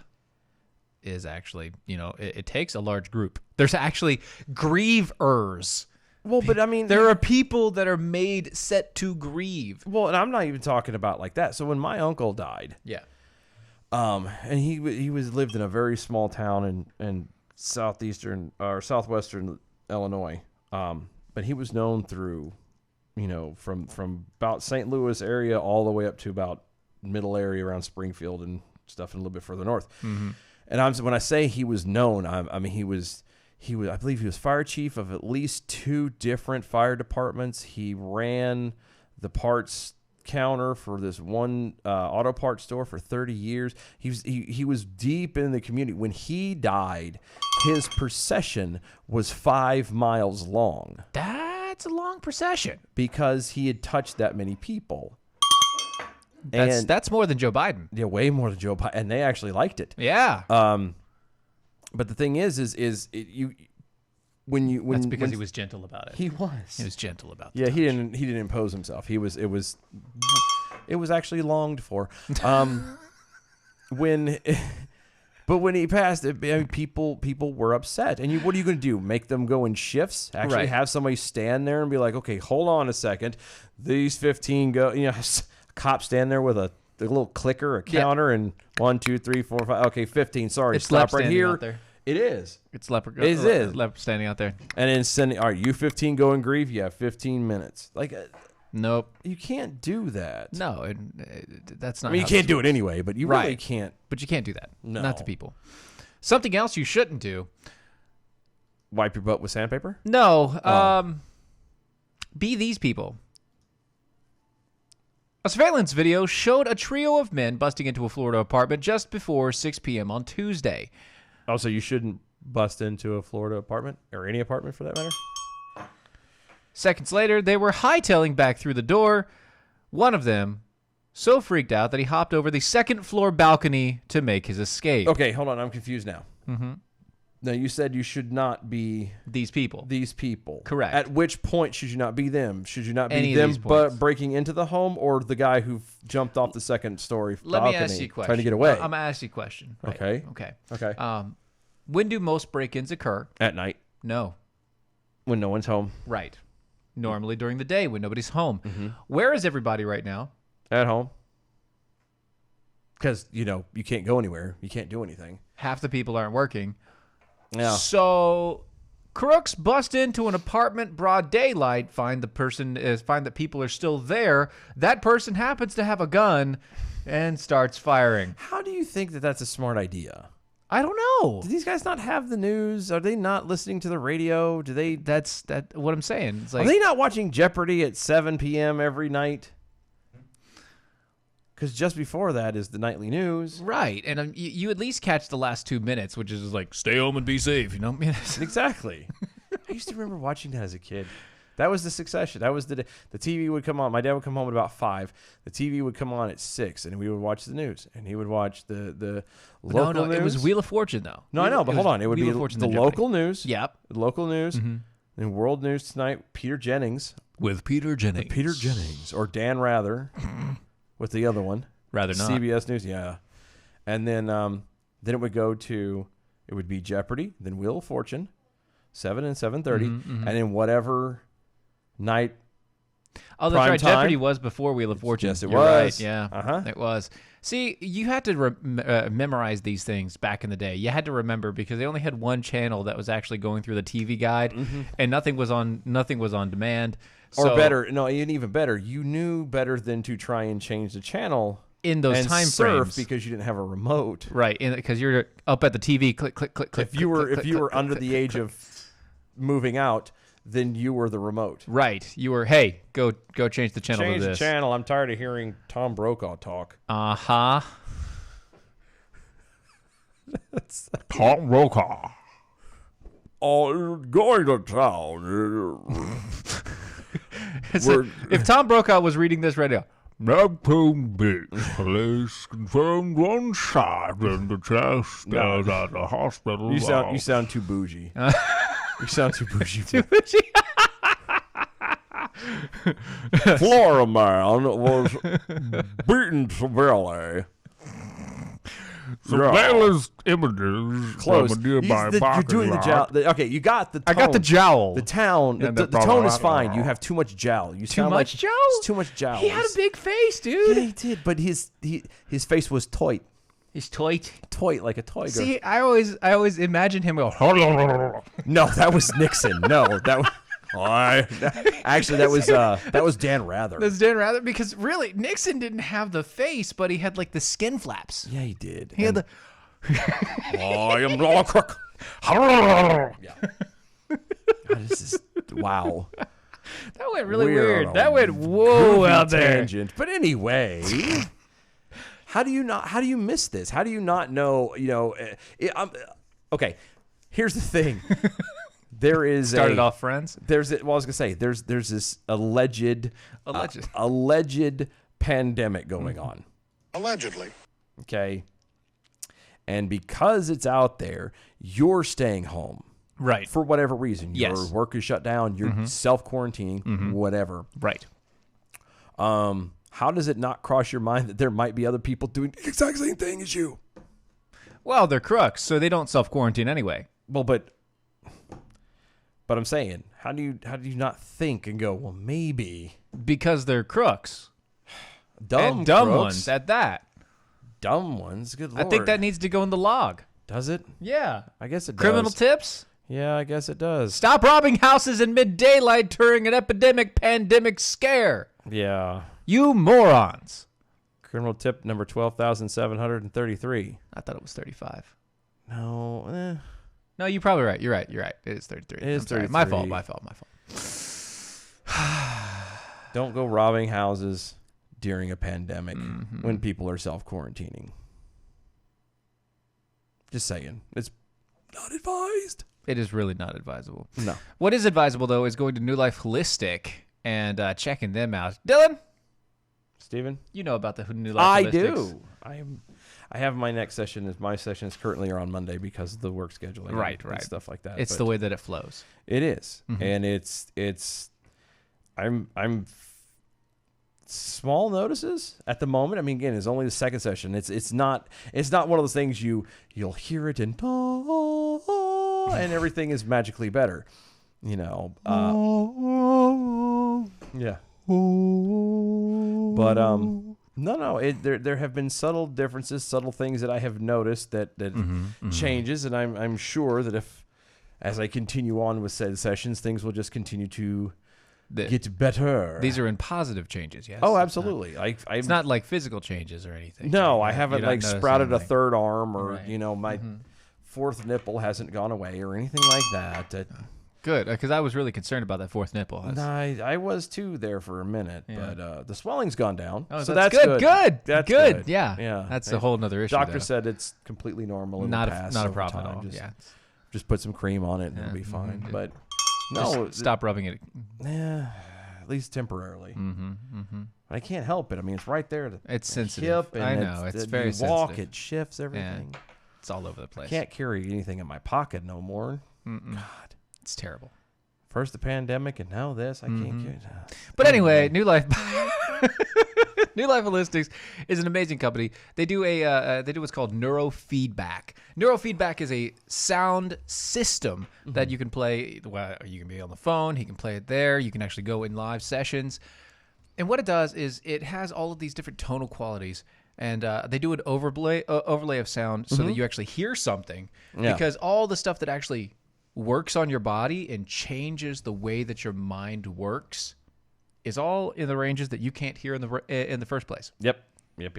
is actually, it takes a large group. There's actually grievers. Well, but I mean... There are people that are set to grieve. Well, and I'm not even talking about like that. So when my uncle died, Yeah. and he lived in a very small town in southwestern Illinois, but he was known through, from about St. Louis area all the way up to about middle area around Springfield and stuff, and a little bit further north. Mm-hmm. And when I say he was known, I mean he was. I believe he was fire chief of at least 2 different fire departments. He ran the parts counter for this one auto parts store for 30 years. He was deep in the community. When he died, his procession was 5 miles long That's a long procession. because he had touched that many people. That's more than Joe Biden. Yeah, way more than Joe Biden, and they actually liked it. Yeah. But the thing is when That's because he was gentle about it. he was He was gentle about it. Yeah, he didn't impose himself. It was actually longed for. When he passed, people were upset. And what are you going to do? Make them go in shifts? Actually Right. have somebody stand there and be like, okay, hold on a second. These 15 go. A cop stand there with a little clicker, a counter, and 1, 2, 3, 4, 5. Okay, 15. Sorry, It's stop left right standing here. out there. It is. It's leopard. It is. Leopard standing out there. And then sending, all right, you 15 go and grieve. You have 15 minutes. Like, Nope. you can't do that. No, that's not. I mean, you how can't this do works. it anyway, but you really Right. can't. But you can't do that. No. Not to people. Something else you shouldn't do. Wipe your butt with sandpaper? No. Oh. Be these people. A surveillance video showed a trio of men busting into a Florida apartment just before 6 p.m. on Tuesday. Also, you shouldn't bust into a Florida apartment or any apartment for that matter. Seconds later, they were hightailing back through the door. One of them so freaked out that he hopped over the second floor balcony to make his escape. Okay, hold on. I'm confused now. Mm-hmm. Now, you said you should not be These people. these people. Correct. At which point should you not be them? Should you not be Any of them these points. breaking into the home or the guy who jumped off the second story Let balcony me ask you a question. trying to get away? I'm going to ask you a question. Right. Okay. Okay. Okay. When do most break-ins occur? At night No. when no one's home. Right. Normally during the day when nobody's home. Mm-hmm. Where is everybody right now? At home. Because, you can't go anywhere. You can't do anything. Half the people aren't working. Yeah. So crooks bust into an apartment broad daylight, find that people are still there. That person happens to have a gun and starts firing. How do you think that that's a smart idea? I don't know. Do these guys not have the news? Are they not listening to the radio? Do they? That's what I'm saying. It's Are like they not watching Jeopardy at 7 p.m. every night? Because just before that is the nightly news. right, and you at least catch the last 2 minutes, which is like stay home and be safe. Exactly. I used to remember watching that as a kid. That was the Succession. That was the TV would come on. My dad would come home at about 5. The TV would come on at 6, and we would watch the news. And he would watch the local no, news. it was Wheel of Fortune though. No, I know, but hold on. It would Wheel be of Fortune the than Jeopardy. local news. Yep. The local news. And World News Tonight, Peter Jennings. With Peter Jennings. Peter Jennings. Or Dan Rather with the other one. Rather not. CBS News, yeah. And then it would go to, it would be Jeopardy, then Wheel of Fortune, 7 and 7:30, and then whatever night. Oh, that's prime right. time. Jeopardy was before Wheel of Fortune. Yes, it You're was. Right. Yeah, Uh-huh. it was. See, you had to memorize these things back in the day. You had to remember because they only had one channel that was actually going through the TV guide, and nothing was on demand. Or So better, no, even better. You knew better than to try and change the channel in those and time surf frames, because you didn't have a remote. right? Because you're up at the TV, click, click, click, click. If you were click, click, click, under click, the click, age click. of moving out, then you were the remote. Right, you were. Hey, go change the channel Change to the this. channel. I'm tired of hearing Tom Brokaw talk. Uh-huh. Tom Brokaw. Oh, going to town. It's like, if Tom Brokaw was reading this right now, Neptune Beach police confirmed one shot in the chest at the hospital. You sound too bougie. You sound too bougie. Florida man was beaten severely. Surveillance images Close. from a nearby You're parking doing the lot. jowl. Okay, you got the tone. I got the jowl. The town. Yeah, The tone is fine. You have too much jowl. You Too sound much like, jowl? it's too much jowl. He had a big face, dude. Yeah, he did, but his face was toy He's tight. like a toy. See, I always imagine him go. No, that was Nixon. No, that was. Actually, that was Dan Rather. That's Dan Rather because really Nixon didn't have the face, but he had like the skin flaps. Yeah, he did. He had the. I am Law Crook. God, this is wow. That went really We're weird. on That a went whoa goofy out there. tangent. But anyway, how do you miss this? How do you not know? Okay. Here's the thing. There is Started off Friends. I was gonna say there's this alleged pandemic going on. Allegedly. Okay. And because it's out there, you're staying home. Right. For whatever reason. Yes. Your work is shut down, you're self-quarantining, whatever. Right. How does it not cross your mind that there might be other people doing the exact same thing as you? Well, they're crooks, so they don't self-quarantine anyway. Well, but I'm saying, how do you not think and go, well, maybe Because they're crooks. dumb Dumb crooks, ones at that. dumb ones? Good Lord. I think that needs to go in the log. does it? Yeah. I guess it does. Criminal tips? Yeah, I guess it does. Stop robbing houses in mid-daylight during an pandemic scare. Yeah. You morons. Criminal tip number 12,733. I thought it was 35. No, No, you're probably right. You're right. It is 33. It is I'm sorry. My 33. fault. don't go robbing houses during a pandemic when people are self-quarantining. Just saying. It's not advised. It is really not advisable. No. What is advisable, though, is going to New Life Holistic and checking them out. Dylan, Steven? you know about the New Life I Holistics. do. I have my next session. My session is currently on Monday because of the work scheduling, Right. and stuff like that. It's But the way that it flows. it is, and it's. I'm small notices at the moment. I mean, again, it's only the second session. It's not one of those things you'll hear it and everything is magically better. Yeah. But no. There have been subtle differences, subtle things that I have noticed that changes, and I'm sure that as I continue on with said sessions, things will just continue to get better. These are in positive changes, yes? Oh, absolutely. It's not like physical changes or anything. No, I You're haven't not like noticing sprouted a anything. third arm or Right. my fourth nipple hasn't gone away or anything like that. Good, because I was really concerned about that fourth nipple. I was too there for a minute, Yeah. but the swelling's gone down. Oh, so that's that's good. good. That's good. Yeah. Yeah. That's a whole nother issue. Doctor though. said it's completely normal. not It'll pass not a over problem time. at all. Just, Yeah. just put some cream on it and it'll be fine. But no, Just stop rubbing it. at least temporarily. But I can't help it. I mean, it's right there. It's sensitive. Hip and I know. It's very you walk, sensitive. it shifts everything. It's all over the place. Can't carry anything in my pocket no more. God. It's terrible. First the pandemic and now this. I can't get But anyway, New Life New Life Holistics is an amazing company. They do what's called neurofeedback. Neurofeedback is a sound system that you can play. Well, you can be on the phone. He can play it there. You can actually go in live sessions. And what it does is it has all of these different tonal qualities. And they do an overlay of sound so that you actually hear something. Yeah. Because all the stuff that actually works on your body and changes the way that your mind works is all in the ranges that you can't hear in the first place. Yep.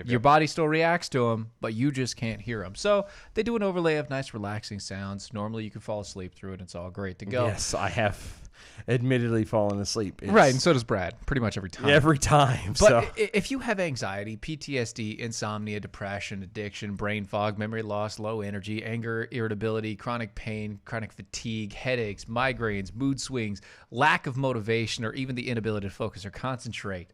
Your body still reacts to them, but you just can't hear them. So they do an overlay of nice, relaxing sounds. Normally, you can fall asleep through it. It's all great to go. Yes, I have admittedly fallen asleep. Right, and so does Brad, pretty much every time. every time. But So if you have anxiety, PTSD, insomnia, depression, addiction, brain fog, memory loss, low energy, anger, irritability, chronic pain, chronic fatigue, headaches, migraines, mood swings, lack of motivation, or even the inability to focus or concentrate,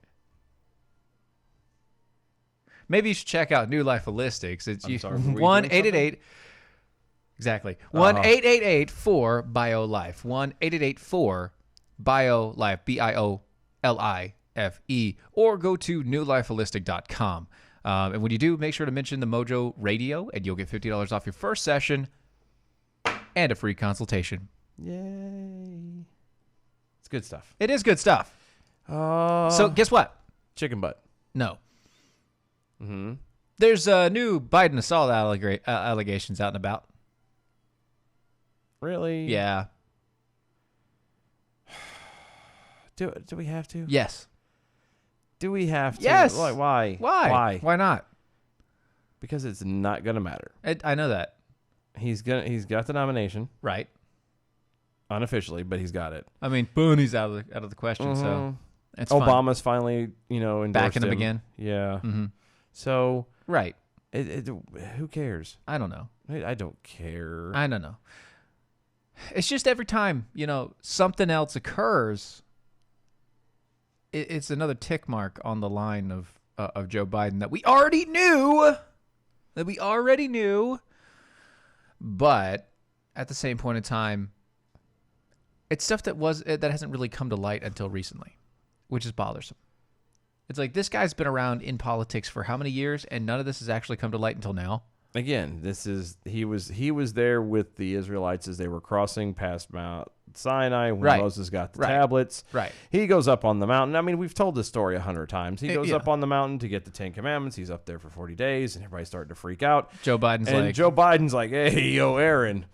maybe you should check out New Life Holistics. It's I'm sorry, were we doing 1-888 exactly 1-888-4-BIO-LIFE 1-888-4-BIO-LIFE BIOLIFE, or go to newlifeholistic.com. And when you do, make sure to mention the Mojo Radio, and you'll get $50 off your first session and a free consultation. yay. It's good stuff. It is good stuff. So guess what? Chicken butt. No. There's new Biden assault allegations out and about. Really? Yeah. Do we have to? Yes. Do we have to? Yes. Why? Why? Why not? Because it's not gonna matter. I know that. He's got the nomination. Right. unofficially, but he's got it. I mean, Booney's out of the question, so it's fine. Obama's finally, endorsed Backing him him again. Yeah. Mm-hmm. So Right. who cares? I don't know. I don't care. I don't know. It's just every time, something else occurs, it's another tick mark on the line of Joe Biden that we already knew. But at the same point in time, it's stuff that hasn't really come to light until recently, which is bothersome. It's like this guy's been around in politics for how many years, and none of this has actually come to light until now. Again, he was there with the Israelites as they were crossing past Mount Sinai when Moses got the tablets. Right. He goes up on the mountain. I mean, we've told this story 100 times. He goes up on the mountain to get the 10 Commandments. He's up there for 40 days, and everybody's starting to freak out. Joe Biden's like, hey, yo, Aaron,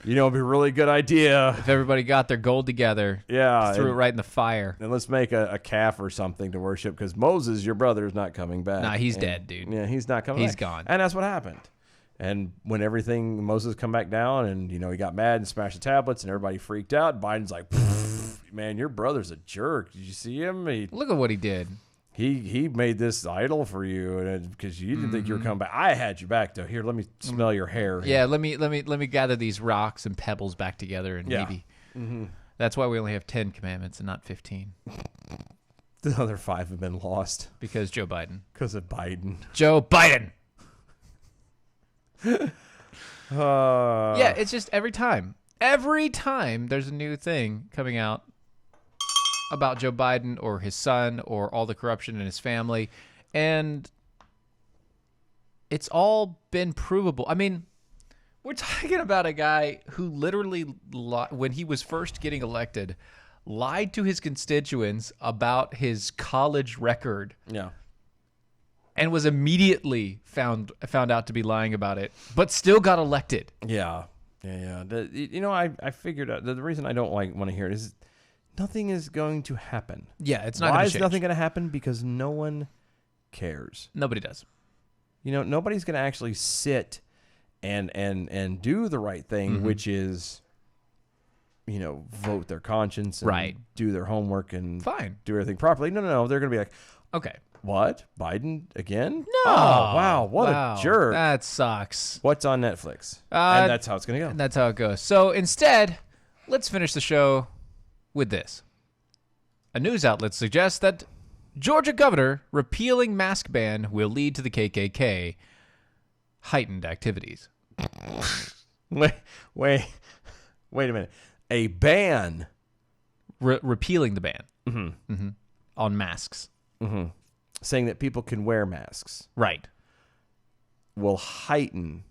it'd be a really good idea if everybody got their gold together. Yeah. Threw it right in the fire. And let's make a calf or something to worship, because Moses, your brother, is not coming back. Nah, he's dead, dude. Yeah, he's not coming back. He's gone. And that's what happened. And when Moses come back down and, he got mad and smashed the tablets and everybody freaked out, Biden's like, man, your brother's a jerk. Did you see him? Look at what he did. He made this idol for you because you didn't think you were coming back. I had you back, though. Here, let me smell your hair. Yeah, let me gather these rocks and pebbles back together and maybe. Mm-hmm. That's why we only have 10 commandments and not 15. The other 5 have been lost. Because Joe Biden. Because of Biden. Joe Biden! Yeah, it's just every time there's a new thing coming out about Joe Biden or his son or all the corruption in his family, and it's all been provable. I mean, we're talking about a guy who literally, when he was first getting elected, lied to his constituents about his college record. Yeah. And was immediately found out to be lying about it, but still got elected. Yeah. I figured out the reason I don't want to hear it is nothing is going to happen. Yeah, it's not. Why is nothing going to happen? Because no one cares. Nobody does. Nobody's going to actually sit and do the right thing, which is, vote their conscience and do their homework and do everything properly. No. They're going to be like, okay. What? Biden again? No. Oh, wow. What a jerk. That sucks. What's on Netflix? And that's how it's going to go. And that's how it goes. So instead, let's finish the show with this. A news outlet suggests that Georgia governor repealing mask ban will lead to the KKK heightened activities. Wait a minute. A ban. Repealing the ban on masks. Mm-hmm. Saying that people can wear masks. Right. Will heighten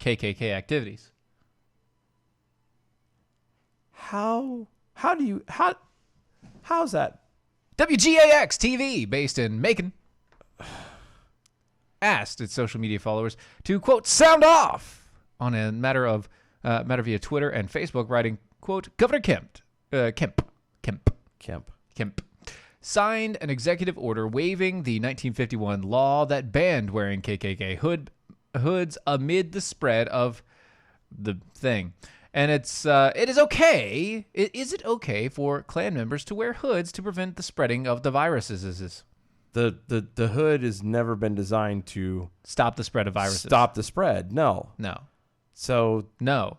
KKK activities. How's that? WGAX TV, based in Macon, asked its social media followers to, quote, sound off on a matter via Twitter and Facebook, writing, quote, Governor Kemp signed an executive order waiving the 1951 law that banned wearing KKK hoods amid the spread of the thing. And it is okay. Is it okay for Klan members to wear hoods to prevent the spreading of the viruses? The hood has never been designed to stop the spread of viruses. Stop the spread. No. So no.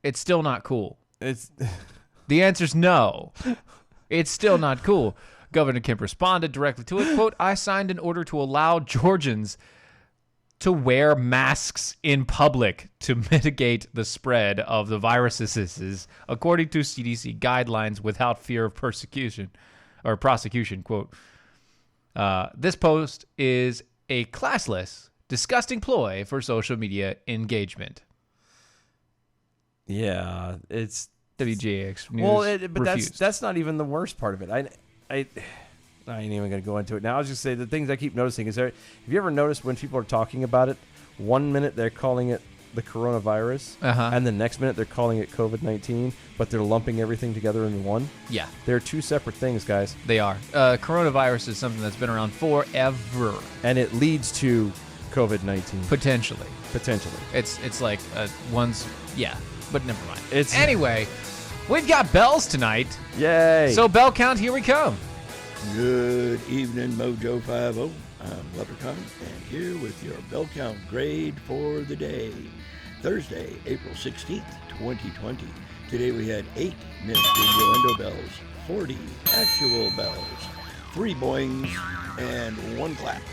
It's still not cool. The answer's no. It's still not cool. Governor Kemp responded directly to it. Quote, I signed an order to allow Georgians to wear masks in public to mitigate the spread of the viruses, according to CDC guidelines, without fear of persecution or prosecution. Quote, this post is a classless, disgusting ploy for social media engagement. Yeah, it's WGAX News. Well, but refused. that's not even the worst part of it. I ain't even going to go into it now. I'll just say the things I keep noticing is have you ever noticed when people are talking about it, 1 minute they're calling it the coronavirus, and the next minute they're calling it COVID-19, but they're lumping everything together into one? Yeah. They're two separate things, guys. They are. Coronavirus is something that's been around forever. And it leads to COVID-19. Potentially. It's like one's, yeah, but never mind. Anyway, We've got bells tonight. Yay. So bell count, here we come. Good evening, Mojo 50. I'm Leprechaun, and here with your bell count grade for the day. Thursday, April 16th, 2020. Today we had 8 missed innuendo bells, 40 actual bells, 3 boings, and 1 clap.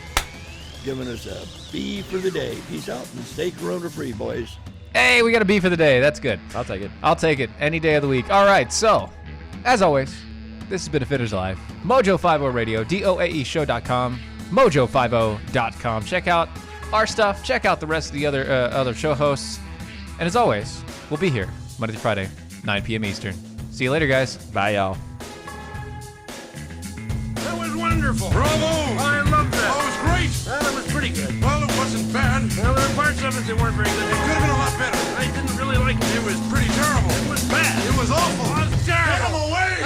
Giving us a B for the day. Peace out and stay corona-free, boys. Hey, we got a B for the day. That's good. I'll take it. I'll take it any day of the week. All right, so, as always, this has been A Fitter's Life. Mojo50 Radio, DOAEshow.com, Mojo50.com. Check out our stuff. Check out the rest of the other show hosts. And as always, we'll be here Monday through Friday, 9 p.m. Eastern. See you later, guys. Bye, y'all. That was wonderful. Bravo! I loved that. Oh, it was great! Well, it was pretty good. Well, it wasn't bad. Well, there were parts of it that weren't very good. It could have been a lot better. I didn't really like it. It was pretty terrible. It was bad. It was awful. It was terrible. Get him away!